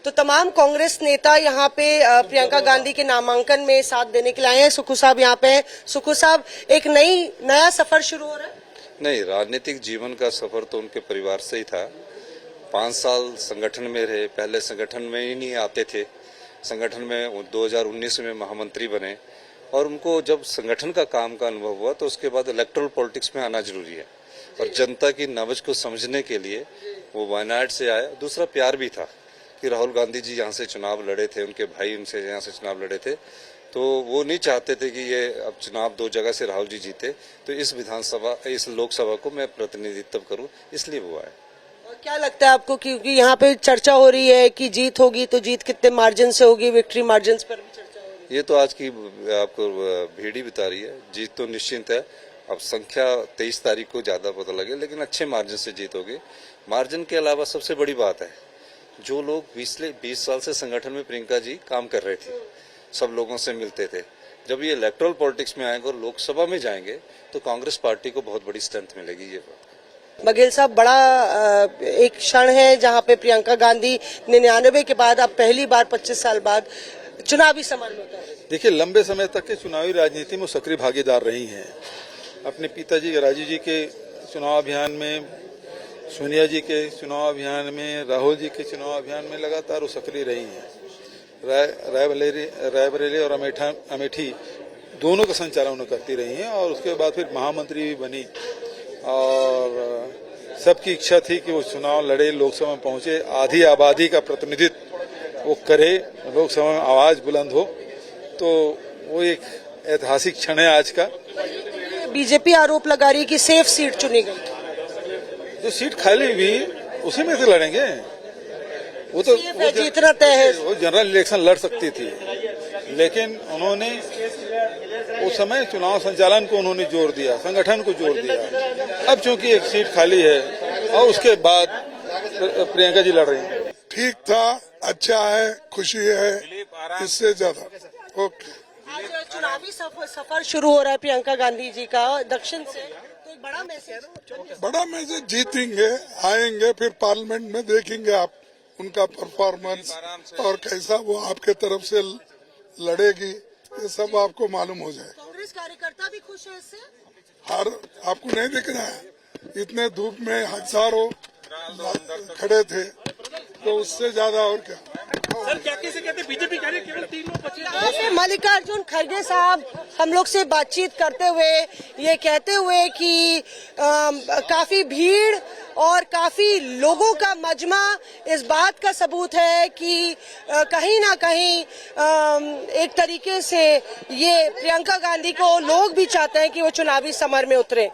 तो तमाम कांग्रेस नेता यहाँ पे प्रियंका गांधी के नामांकन में साथ देने के लिए आए हैं। सुक्खू साहब यहाँ पे हैं। सुक्खू साहब, एक नया सफर शुरू हो रहा है। नहीं, राजनीतिक जीवन का सफर तो उनके परिवार से ही था। 5 साल संगठन में रहे, पहले संगठन में ही नहीं आते थे। संगठन में 2019 में महामंत्री बने और उनको जब संगठन का काम का अनुभव हुआ तो उसके बाद इलेक्टोरल पॉलिटिक्स में आना जरूरी है और जनता की नब्ज को समझने के लिए वो वायनाड से आया। दूसरा प्यार भी था कि राहुल गांधी जी यहाँ से चुनाव लड़े थे, उनके भाई उनसे यहाँ से चुनाव लड़े थे, तो वो नहीं चाहते थे कि ये अब चुनाव 2 जगह से राहुल जी जीते, तो इस लोकसभा को मैं प्रतिनिधित्व करूं, इसलिए वो आए। और क्या लगता है आपको, क्योंकि यहाँ पे चर्चा हो रही है कि जीत होगी तो जीत कितने मार्जिन से होगी, विक्ट्री मार्जिन पर भी चर्चा हो रही है। ये तो आज की आपको भीड़ ही बता रही है। जीत तो निश्चित है। अब संख्या 23 तारीख को ज्यादा पता लगे, लेकिन अच्छे मार्जिन से जीत होगी। मार्जिन के अलावा सबसे बड़ी बात है, जो लोग 20 साल से संगठन में प्रियंका जी काम कर रहे थे, सब लोगों से मिलते थे, जब ये इलेक्टोरल पॉलिटिक्स में आएंगे और लोकसभा में जाएंगे तो कांग्रेस पार्टी को बहुत बड़ी स्ट्रेंथ मिलेगी। ये बात बघेल साहब, बड़ा एक क्षण है जहां पे प्रियंका गांधी 99 के बाद अब पहली बार 25 साल बाद चुनावी समर में उतर रही। देखिए, लंबे समय तक के चुनावी राजनीति में सक्रिय भागीदार रही हैं। अपने पिताजी राजीव जी के चुनाव अभियान में, सोनिया जी के चुनाव अभियान में, राहुल जी के चुनाव अभियान में लगातार वो सक्रिय रही हैं। रायबरेली और अमेठी दोनों का संचालन उन्हें करती रही हैं और उसके बाद फिर महामंत्री भी बनी और सबकी इच्छा थी कि वो चुनाव लड़े, लोकसभा में पहुंचे, आधी आबादी का प्रतिनिधित्व वो करे, लोकसभा में आवाज बुलंद हो। तो वो एक ऐतिहासिक क्षण है आज का। बीजेपी आरोप लगा रही है कि सेफ सीट चुनी गई, जो सीट खाली भी उसी में से लड़ेंगे। वो जीतना तय है। वो जनरल इलेक्शन लड़ सकती थी, लेकिन उन्होंने उस समय चुनाव संचालन को उन्होंने जोर दिया, संगठन को जोर दिया। अब चूंकि एक सीट खाली है और उसके बाद प्रियंका जी लड़ रही हैं। ठीक था, अच्छा है, खुशी है, इससे ज्यादा। ओके, आज चुनावी सफर शुरू हो रहा है प्रियंका गांधी जी का दक्षिण से, तो एक बड़ा मैसेज जीतेंगे, आएंगे, फिर पार्लियामेंट में देखेंगे आप उनका परफॉर्मेंस और कैसा वो आपके तरफ से लड़ेगी, ये सब आपको मालूम हो जाए। कांग्रेस कार्यकर्ता भी खुश है इससे। आपको नहीं दिख रहा है, इतने धूप में हजारों खड़े थे, तो उससे ज्यादा और क्या। सर, क्या कैसे कहते बीजेपी कह रही है केवल 3 लोग बचे। मल्लिकार्जुन खड़गे साहब हम लोग से बातचीत करते हुए ये कहते हुए कि काफी भीड़ और काफी लोगों का मजमा इस बात का सबूत है कि कहीं ना कहीं एक तरीके से ये प्रियंका गांधी को लोग भी चाहते हैं कि वो चुनावी समर में उतरे।